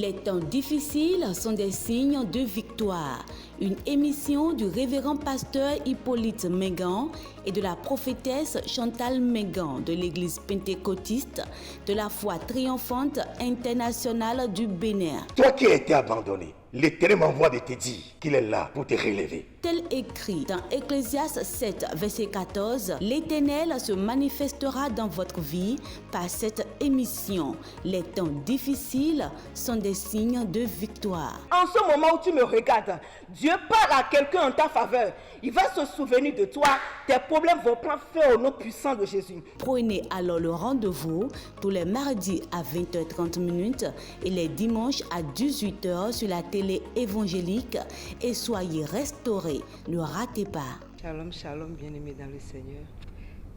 Les temps difficiles sont des signes de victoire. Une émission du révérend pasteur Hippolyte Mengan et de la prophétesse Chantal Mengan de l'église pentecôtiste de la foi triomphante internationale du Bénin. Toi qui as été abandonné, l'Éternel m'envoie de te dire qu'il est là pour te relever. Tel écrit dans Ecclésiaste 7, verset 14, l'Éternel se manifestera dans votre vie par cette émission. Les temps difficiles sont des signes de victoire. En ce moment où tu me regardes, Dieu parle à quelqu'un en ta faveur. Il va se souvenir de toi. Tes problèmes vont prendre fin au nom puissant de Jésus. Prenez alors le rendez-vous tous les mardis à 20h30 et les dimanches à 18h sur la télé évangélique et soyez restaurés. Ne ratez pas. Shalom, shalom, bien-aimés dans le Seigneur.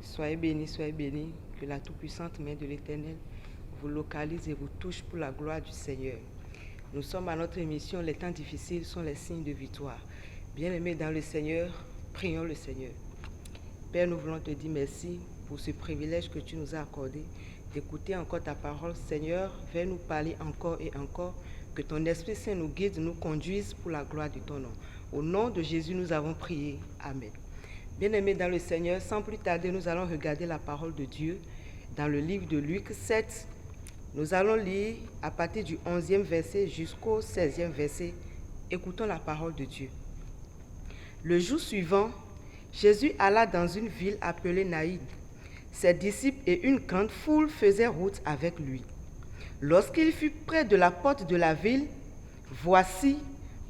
Soyez bénis, que la tout-puissante main de l'Éternel vous localise et vous touche pour la gloire du Seigneur. Nous sommes à notre émission, les temps difficiles sont les signes de victoire. Bien-aimés dans le Seigneur, prions le Seigneur. Père, nous voulons te dire merci pour ce privilège que tu nous as accordé d'écouter encore ta parole. Seigneur, viens nous parler encore et encore, que ton Esprit Saint nous guide, nous conduise pour la gloire de ton nom. Au nom de Jésus, nous avons prié. Amen. Bien-aimés dans le Seigneur, sans plus tarder, nous allons regarder la parole de Dieu dans le livre de Luc 7. Nous allons lire à partir du 11e verset jusqu'au 16e verset. Écoutons la parole de Dieu. Le jour suivant, Jésus alla dans une ville appelée Naïn. Ses disciples et une grande foule faisaient route avec lui. Lorsqu'il fut près de la porte de la ville, voici,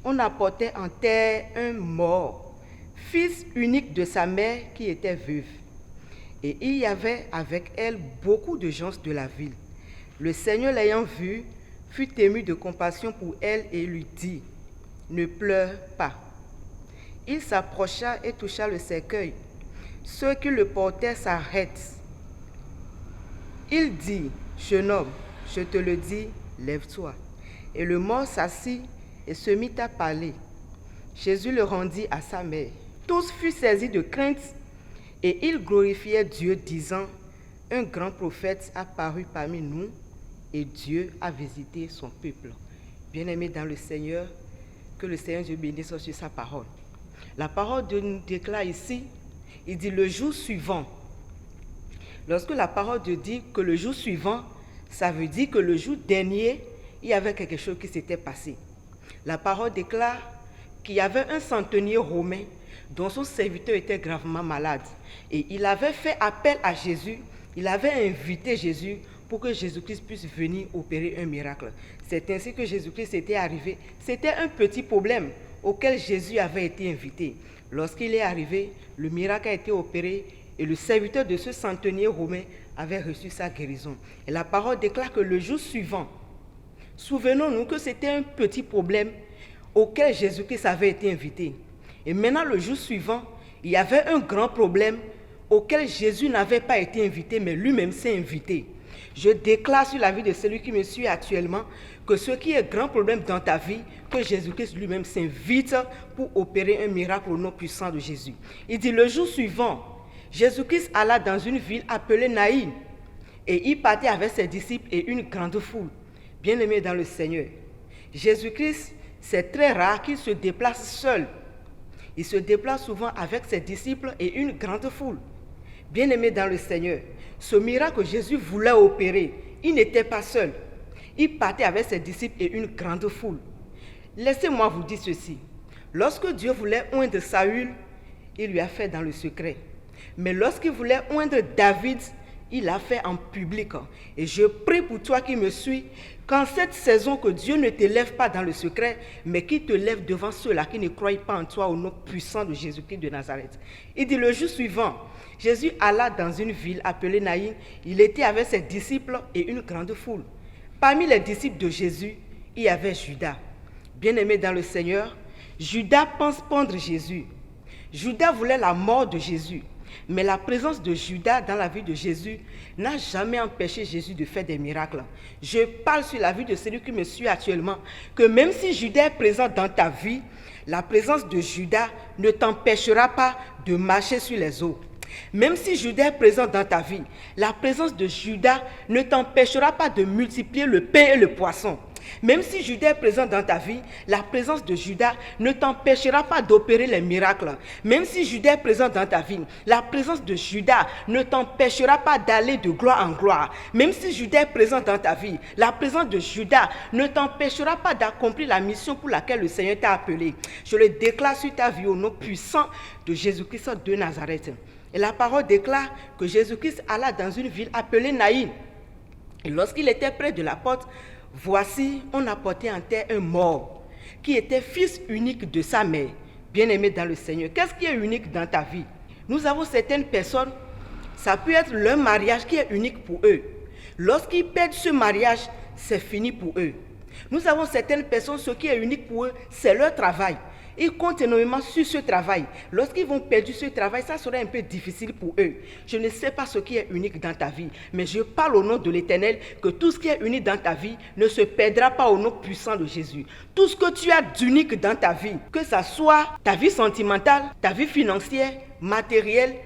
on apportait en terre un mort, fils unique de sa mère qui était veuve. Et il y avait avec elle beaucoup de gens de la ville. Le Seigneur l'ayant vue, fut ému de compassion pour elle et lui dit, « Ne pleure pas. » Il s'approcha et toucha le cercueil. Ceux qui le portaient s'arrêtent. Il dit, « Jeune homme, je te le dis, lève-toi. » Et le mort s'assit et se mit à parler. Jésus le rendit à sa mère. Tous furent saisis de crainte et ils glorifiaient Dieu, disant, « Un grand prophète a paru parmi nous et Dieu a visité son peuple. » Bien-aimés dans le Seigneur, que le Seigneur Dieu bénisse sur sa parole. La parole de nous déclare ici, il dit le jour suivant. Lorsque la parole de dit que le jour suivant, ça veut dire que le jour dernier, il y avait quelque chose qui s'était passé. La parole déclare qu'il y avait un centenier romain dont son serviteur était gravement malade. Et il avait fait appel à Jésus, il avait invité Jésus pour que Jésus-Christ puisse venir opérer un miracle. C'est ainsi que Jésus-Christ était arrivé. C'était un petit problème auquel Jésus avait été invité. Lorsqu'il est arrivé, le miracle a été opéré et le serviteur de ce centenier romain avait reçu sa guérison. Et la parole déclare que le jour suivant, souvenons-nous que c'était un petit problème auquel Jésus-Christ avait été invité. Et maintenant, le jour suivant, il y avait un grand problème auquel Jésus n'avait pas été invité, mais lui-même s'est invité. Je déclare sur la vie de celui qui me suit actuellement que ce qui est grand problème dans ta vie, que Jésus-Christ lui-même s'invite pour opérer un miracle au nom puissant de Jésus. Il dit, le jour suivant, Jésus-Christ alla dans une ville appelée Naïn et il partait avec ses disciples et une grande foule. Bien-aimés dans le Seigneur, Jésus-Christ, c'est très rare qu'il se déplace seul. Il se déplace souvent avec ses disciples et une grande foule. Bien-aimés dans le Seigneur, ce miracle que Jésus voulait opérer, il n'était pas seul. Il partait avec ses disciples et une grande foule. Laissez-moi vous dire ceci. Lorsque Dieu voulait oindre Saül, il lui a fait dans le secret. Mais lorsqu'il voulait oindre David, il l'a fait en public. Et je prie pour toi qui me suis, qu'en cette saison que Dieu ne te lève pas dans le secret, mais qu'il te lève devant ceux-là qui ne croient pas en toi au nom puissant de Jésus-Christ de Nazareth. Il dit le jour suivant, Jésus alla dans une ville appelée Naïn. Il était avec ses disciples et une grande foule. Parmi les disciples de Jésus, il y avait Judas. Bien-aimé dans le Seigneur, Judas pense pendre Jésus. Judas voulait la mort de Jésus. Mais la présence de Judas dans la vie de Jésus n'a jamais empêché Jésus de faire des miracles. Je parle sur la vie de celui qui me suit actuellement, que même si Judas est présent dans ta vie, la présence de Judas ne t'empêchera pas de marcher sur les eaux. Même si Judas est présent dans ta vie, la présence de Judas ne t'empêchera pas de multiplier le pain et le poisson. Même si Judas est présent dans ta vie, la présence de Judas ne t'empêchera pas d'opérer les miracles. Même si Judas est présent dans ta vie, la présence de Judas ne t'empêchera pas d'aller de gloire en gloire. Même si Judas est présent dans ta vie, la présence de Judas ne t'empêchera pas d'accomplir la mission pour laquelle le Seigneur t'a appelé. Je le déclare sur ta vie au nom puissant de Jésus-Christ de Nazareth. Et la parole déclare que Jésus-Christ alla dans une ville appelée Naïn. Et lorsqu'il était près de la porte, voici, on apportait en terre un mort, qui était fils unique de sa mère. Bien-aimé dans le Seigneur, qu'est-ce qui est unique dans ta vie? Nous avons certaines personnes, ça peut être leur mariage qui est unique pour eux. Lorsqu'ils perdent ce mariage, c'est fini pour eux. Nous avons certaines personnes, ce qui est unique pour eux, c'est leur travail. Ils comptent énormément sur ce travail. Lorsqu'ils vont perdre ce travail, ça sera un peu difficile pour eux. Je ne sais pas ce qui est unique dans ta vie, mais je parle au nom de l'Éternel que tout ce qui est unique dans ta vie ne se perdra pas au nom puissant de Jésus. Tout ce que tu as d'unique dans ta vie, que ce soit ta vie sentimentale, ta vie financière, matérielle,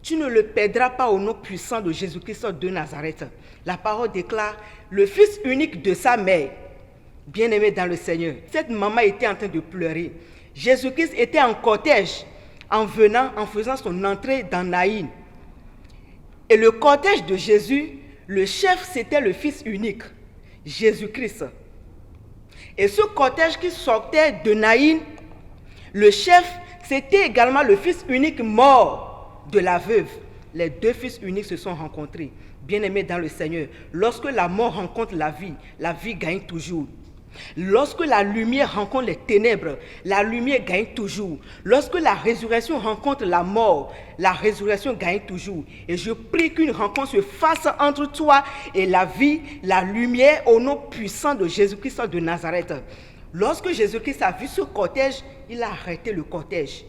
tu ne le perdras pas au nom puissant de Jésus-Christ de Nazareth. La parole déclare, le fils unique de sa mère, bien-aimé dans le Seigneur. Cette maman était en train de pleurer. Jésus-Christ était en cortège en faisant son entrée dans Naïn. Et le cortège de Jésus, le chef, c'était le fils unique, Jésus-Christ. Et ce cortège qui sortait de Naïn, le chef, c'était également le fils unique mort de la veuve. Les deux fils uniques se sont rencontrés. Bien-aimés dans le Seigneur, lorsque la mort rencontre la vie gagne toujours. Lorsque la lumière rencontre les ténèbres, la lumière gagne toujours. Lorsque la résurrection rencontre la mort, la résurrection gagne toujours. Et je prie qu'une rencontre se fasse entre toi et la vie, la lumière, au nom puissant de Jésus-Christ de Nazareth. Lorsque Jésus-Christ a vu ce cortège, il a arrêté le cortège.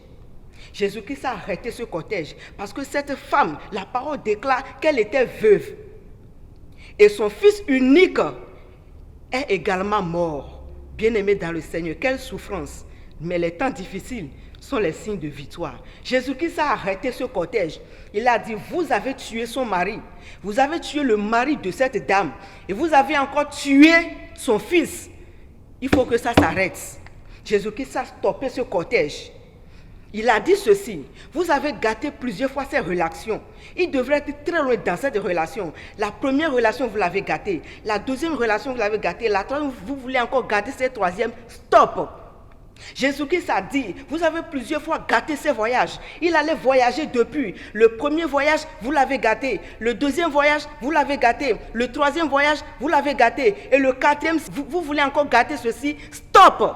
Jésus-Christ a arrêté ce cortège parce que cette femme, la parole déclare qu'elle était veuve. Et son fils unique est également mort. Bien-aimé dans le Seigneur, quelle souffrance. Mais les temps difficiles sont les signes de victoire. Jésus-Christ a arrêté ce cortège. Il a dit, vous avez tué son mari. Vous avez tué le mari de cette dame. Et vous avez encore tué son fils. Il faut que ça s'arrête. Jésus-Christ a stoppé ce cortège. Il a dit ceci, vous avez gâté plusieurs fois ces relations. Il devrait être très loin dans cette relation. La première relation, vous l'avez gâtée. La deuxième relation, vous l'avez gâtée. La troisième, vous voulez encore gâter cette troisième. Stop! Jésus-Christ a dit, vous avez plusieurs fois gâté ces voyages. Il allait voyager depuis. Le premier voyage, vous l'avez gâté. Le deuxième voyage, vous l'avez gâté. Le troisième voyage, vous l'avez gâté. Et le quatrième, vous voulez encore gâter ceci. Stop!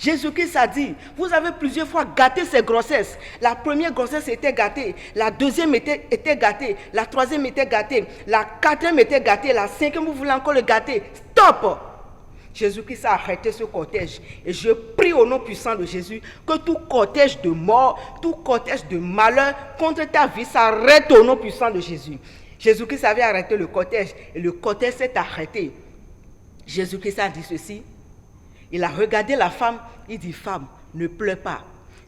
Jésus-Christ a dit, vous avez plusieurs fois gâté ces grossesses. La première grossesse était gâtée, la deuxième était gâtée, la troisième était gâtée, la quatrième était gâtée, la cinquième, vous voulez encore le gâter. Stop! Jésus-Christ a arrêté ce cortège. Et je prie au nom puissant de Jésus que tout cortège de mort, tout cortège de malheur contre ta vie s'arrête au nom puissant de Jésus. Jésus-Christ avait arrêté le cortège et le cortège s'est arrêté. Jésus-Christ a dit ceci. Il a regardé la femme, il dit, femme, ne pleure pas.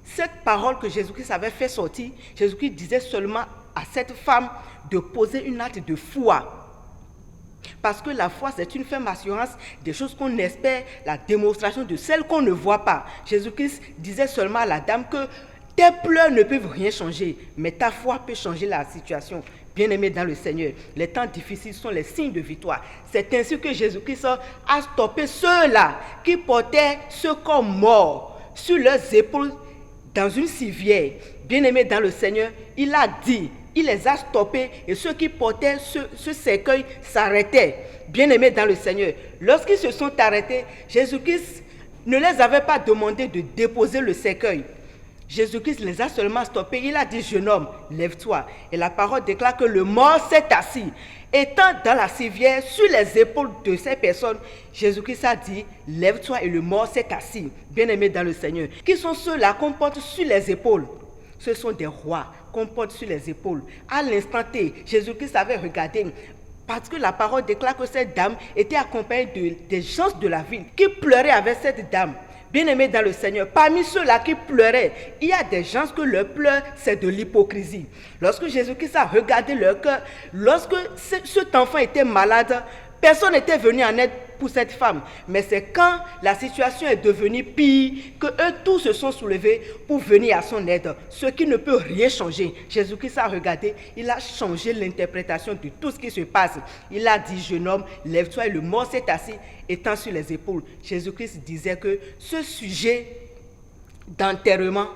Cette parole que Jésus-Christ avait fait sortir, Jésus-Christ disait seulement à cette femme de poser une acte de foi. Parce que la foi, c'est une ferme assurance des choses qu'on espère, la démonstration de celles qu'on ne voit pas. Jésus-Christ disait seulement à la dame que tes pleurs ne peuvent rien changer, mais ta foi peut changer la situation. Bien-aimés dans le Seigneur, les temps difficiles sont les signes de victoire. C'est ainsi que Jésus-Christ a stoppé ceux-là qui portaient ce corps mort sur leurs épaules dans une civière. Bien-aimés dans le Seigneur, il a dit, il les a stoppés et ceux qui portaient ce cercueil s'arrêtaient. Bien-aimés dans le Seigneur, lorsqu'ils se sont arrêtés, Jésus-Christ ne les avait pas demandé de déposer le cercueil. Jésus-Christ les a seulement stoppés. Il a dit, jeune homme, lève-toi. Et la parole déclare que le mort s'est assis. Étant dans la civière, sur les épaules de ces personnes, Jésus-Christ a dit, lève-toi, et le mort s'est assis. Bien-aimés dans le Seigneur. Qui sont ceux-là qu'on porte sur les épaules? Ce sont des rois qu'on porte sur les épaules. À l'instant T, Jésus-Christ avait regardé. Parce que la parole déclare que cette dame était accompagnée des gens de la ville qui pleuraient avec cette dame. Bien-aimés dans le Seigneur, parmi ceux-là qui pleuraient, il y a des gens que leur pleur, c'est de l'hypocrisie. Lorsque Jésus-Christ a regardé leur cœur, lorsque cet enfant était malade, personne n'était venu en aide pour cette femme. Mais c'est quand la situation est devenue pire que eux tous se sont soulevés pour venir à son aide. Ce qui ne peut rien changer. Jésus-Christ a regardé, il a changé l'interprétation de tout ce qui se passe. Il a dit, jeune homme, lève-toi, et le mort s'est assis, étant sur les épaules. Jésus-Christ disait que ce sujet d'enterrement,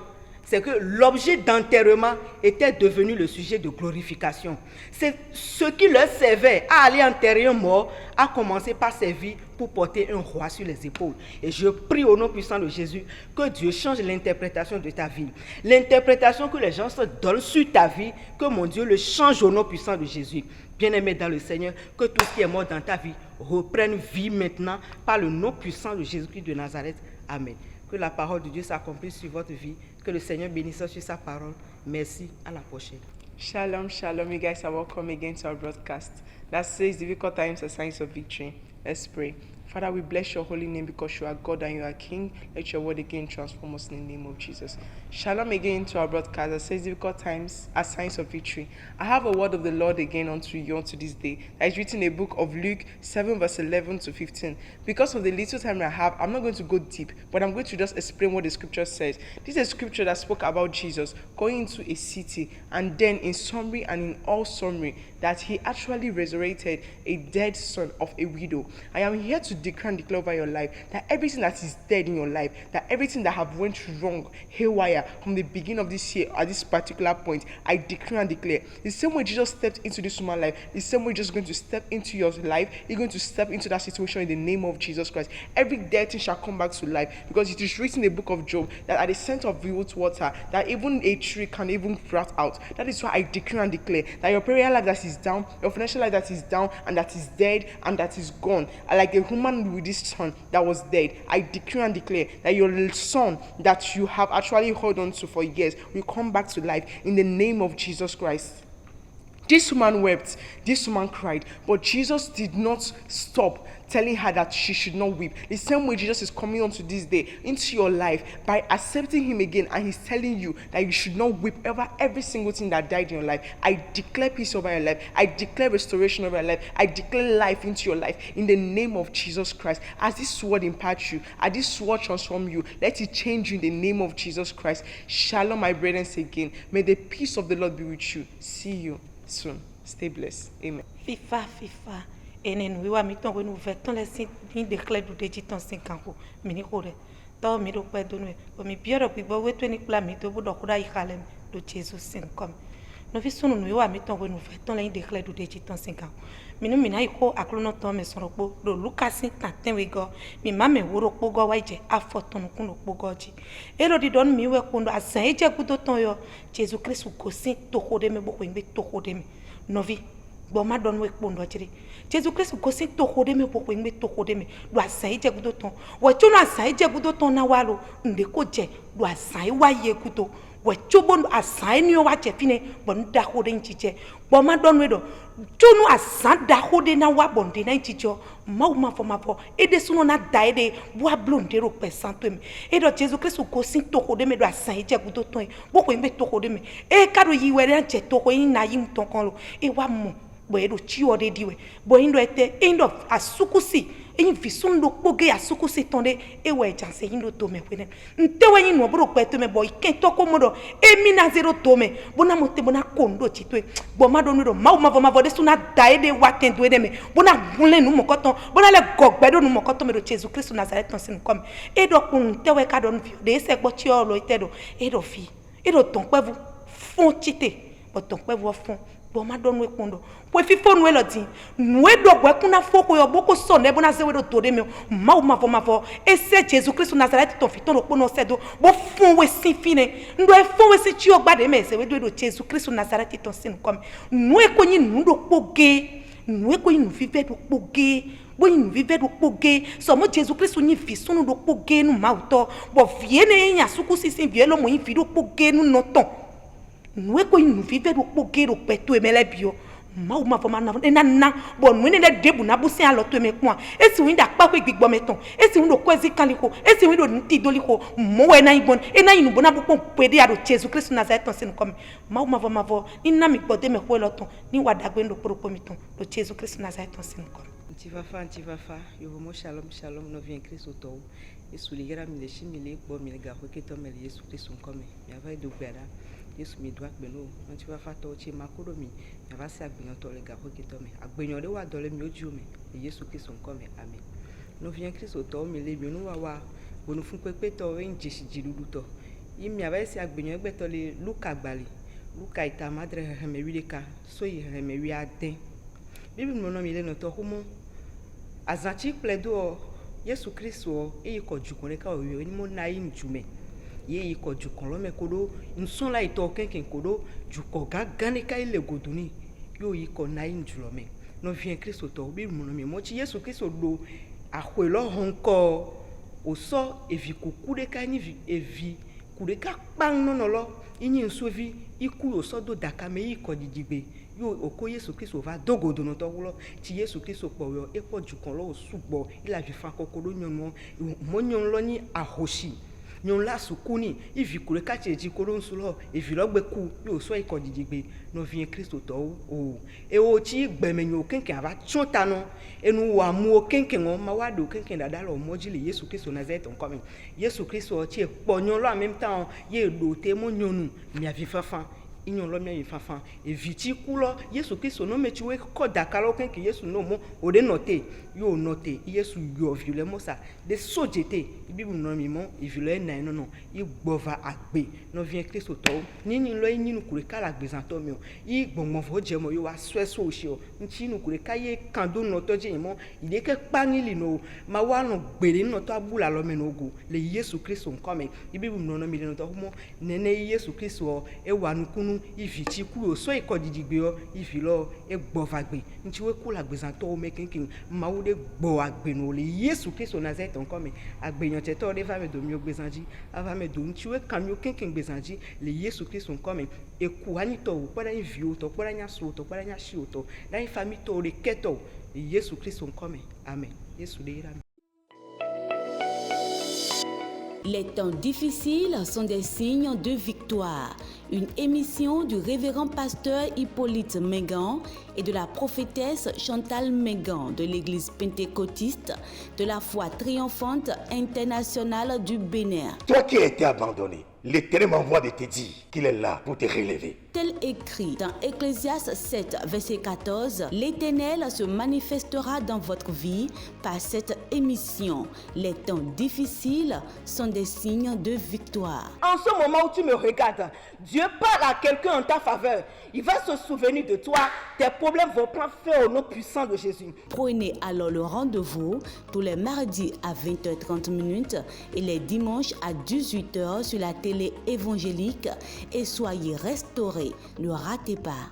c'est que l'objet d'enterrement était devenu le sujet de glorification. C'est ce qui leur servait à aller enterrer un mort, a commencé par servir pour porter un roi sur les épaules. Et je prie au nom puissant de Jésus que Dieu change l'interprétation de ta vie. L'interprétation que les gens se donnent sur ta vie, que mon Dieu le change au nom puissant de Jésus. Bien-aimé dans le Seigneur, que tout ce qui est mort dans ta vie reprenne vie maintenant par le nom puissant de Jésus-Christ de Nazareth. Amen. Que la parole de Dieu s'accomplisse sur votre vie. Que le Seigneur bénisse sur sa parole. Merci. À la prochaine. Shalom, shalom. You guys are welcome again to our broadcast. That says difficult times are signs of victory. Let's pray. Father, we bless your holy name because you are God and you are King. Let your word again transform us in the name of Jesus. Shalom again to our broadcast that says difficult times are signs of victory. I have a word of the Lord again unto you unto this day. That is written in the book of Luke 7 verse 11 to 15. Because of the little time I have, I'm not going to go deep, but I'm going to just explain what the scripture says. This is a scripture that spoke about Jesus going into a city, and then in summary and in all summary, that he actually resurrected a dead son of a widow. I am here to declare and declare over your life that everything that is dead in your life, that everything that have went wrong, haywire, from the beginning of this year at this particular point, I declare and declare. The same way Jesus stepped into this woman's life, the same way Jesus is going to step into your life, you're going to step into that situation in the name of Jesus Christ. Every dead thing shall come back to life, because it is written in the book of Job that at the center of root water, that even a tree can even sprout out. That is why I declare and declare that your prayer life that is down, your financial life that is down and that is dead and that is gone, like a woman with this son that was dead, I declare and declare that your son that you have actually held on to for years will come back to life in the name of Jesus Christ. This woman wept, this woman cried, but Jesus did not stop telling her that she should not weep. The same way Jesus is coming onto this day into your life by accepting him again, and he's telling you that you should not weep over every single thing that died in your life. I declare peace over your life. I declare restoration over your life. I declare life into your life in the name of Jesus Christ. As this word imparts you, as this word transforms you, let it change you in the name of Jesus Christ. Shalom, my brethren, again. May the peace of the Lord be with you. See you soon. Stay blessed. Amen. FIFA. Enen wiwa miton wenu veton le sin ni declare du dejiton 5 ans mini kore to mi do pe donwe o mi biero pibo wetu ni pla mi to bodo kuda ikhalem do Jesus sin kom no vi sunu no wiwa miton wenu veton le ni declare du dejiton 5 ans minu mina iko aklono to me soropo do Lucas taten we go mi mame woro pogo waije afotonu kun lo pogoji ero di don mi we kundo asan eje gudo ton yo Jesus Christ ko sin to kode me boko ngbe to kode me novi bo ma don we kundo jiri Jesus Christ ko sin to kode me boko ngbe to kode me do asan eje gudo ton wo chuno asan eje gudo ton na walo nde ko je do asan wa ye gudo we chobon asan ni o wa je fine bon da kode nchiche bo ma don we do chuno asan da kode na wa bon de na nchicho ma fo ede suno na daide bo blonde ro percent me e do Jesus Christ ko sin to kode me do asan eje gudo ton boko ngbe to kode me e ka do yi we re nche to ko yin na yim ton kan lo e wa mo boedo chiode diwe boindo ete indo asukusi yin visundo poge asukusi tonde ewe janse yindo tome kwene ntewe yin no bro kweto me boy ken to komodo emina zero tome bona mote bona kondo chitwe bo mado no ma vode suna daide waten do me bona bunle nu mokoton bona le gogbedo nu mokoton me do Jesus Christ Nazareth ton sin kom edo kun tewe ka don fi de se gbo chi olo itedo edo fi edo ton pevu fon chite bo ton pevu fon bo ma don we kondo po fifo nu elodi nu edo gwe kuna foko yo boko so ne bona se we do tode me ma vo ese Jesus Christ Nazareth ton fiton ro pono sedo bo fon we sin fine ndo e fon we si chi ogbade me se we do Jesus Christ Nazareth ton sin kom nu e ko yin nu do poge nu e ko yin vive do poge bo yin vive do poge so mo Jesus Christ ni fi sunu do poge nu ma uto bo viene yin asuku sisin vie lo mo yin fi do poge nu no ton nu e ko yin vive do poge do peto emele bio ma fo ma na bo nu ne debu na busin alo to me kun esi win da pa pe gbigbo meton esi win do kwezi kaliko esi win do nti doliko mo we na igbon e na inu bona bu pe de ado Jesus Christ Nazareth ton sin kom ma fo ni na mi gbode me ko lo ton ni wa dagbe ndo poropo mi ton do Jesus Christ Nazareth ton sin kom. Antivafa, yovomo shalom shalom no vien Christ auto. Yesu ligera mi leshi mi le bo mi le ga hoke to me le Yesu Christ nkome. Mi ava do gbera. Yesu mi do agbeno. Antivafa to chi makodo mi. Mi ava se agbenyo to le ga hoke to me. Agbenyo de wa dole mi oju me. Le Yesu Christ nkome. Amen. No vien Christ auto mi le bi no wa bonu fun pepe to we njeshi jidudu to. Yi mi ava se agbenyo egbe to le Luka gbali. Luka ita madre heme wileka. So yi heme wi aden. Bible no mi le no to humo azanchi pledo Yesu Kristo e ko jukun le ka o ni mo na yin jume ye ko jukun lo me kodo nson la ito kenken kodo juko gagan ka ile goduni yo yi ko na yin julo me no vien Kristo to Bible no mi mo chi Yesu Kristo do ahwe lo honko o so evi kuku de ka ni evi kude ka pang no lo yin nsovi iku o so do dakame yi ko jijigbe yo oko Yesu Kristo va dogodo no to wulo ti Yesu Kristo powo e po ju kan lo sugbo ila fi fa kokoro nyon mo nyon lo ni ahoshi nyon la sukuni ivi kure ka cheji koro nsulo ivi lo gbe ku yo so iko jijigbe no vien Kristo to o e o ti gbemenyo kenken ava chonta no enu wa mu o kenken o ma wa do kenken dada lo mojile Yesu Kristo Nazareth on come Yesu Kristo ti e po nyon lo en même temps ye do te mo nyonu mi avi fafa inyon lo mi fafa e viti kulo Yesu Kristo no mechi we ko dakalo kenke Yesu no mo o de note yo note Yesu yo viole mo sa de sojete Bible no mi mo e viole na no i gbova agbe no vien Kristo to nini lo yin kure kala gbezan to mi o i gbongbon fo je mo yo wa sweso oshi o nchi nu kure kaye kando no to je mo ide ke panili no ma wa no gbere no to abula lo me no go le Yesu Kristo nkome Bible no mi le no to mo nene Yesu Kristo e wa nukunu iviti kuro so iko jijigbe o ifilo e gbovagbe nti we kula gbezan to o mekinkin ma wo de gbo agbe no le Yesu Kristo Nazareth nkome agbeyan te to de va me do mi ogbezanji ava me do nti we kan mi o kinkin gbezanji le Yesu Kristo nkome e ku ani to o pada vi o to pada nya so to pada nya shi o to dan fami to re keto le Yesu Kristo nkome amen Yesu de ira. Les temps difficiles sont des signes de victoire. Une émission du révérend pasteur Hippolyte Mengan et de la prophétesse Chantal Mengan de l'église pentecôtiste de la foi triomphante internationale du Bénin. Toi qui as été abandonné, l'Éternel m'envoie de te dire qu'il est là pour te relever. Tel écrit dans Ecclésiaste 7, verset 14, l'Éternel se manifestera dans votre vie par cette émission. Les temps difficiles sont des signes de victoire. En ce moment où tu me regardes, Dieu parle à quelqu'un en ta faveur. Il va se souvenir de toi. Tes problèmes vont prendre fin au nom puissant de Jésus. Prenez alors le rendez-vous tous les mardis à 20h30 et les dimanches à 18h sur la télé évangélique et soyez restaurés. Ne ratez pas.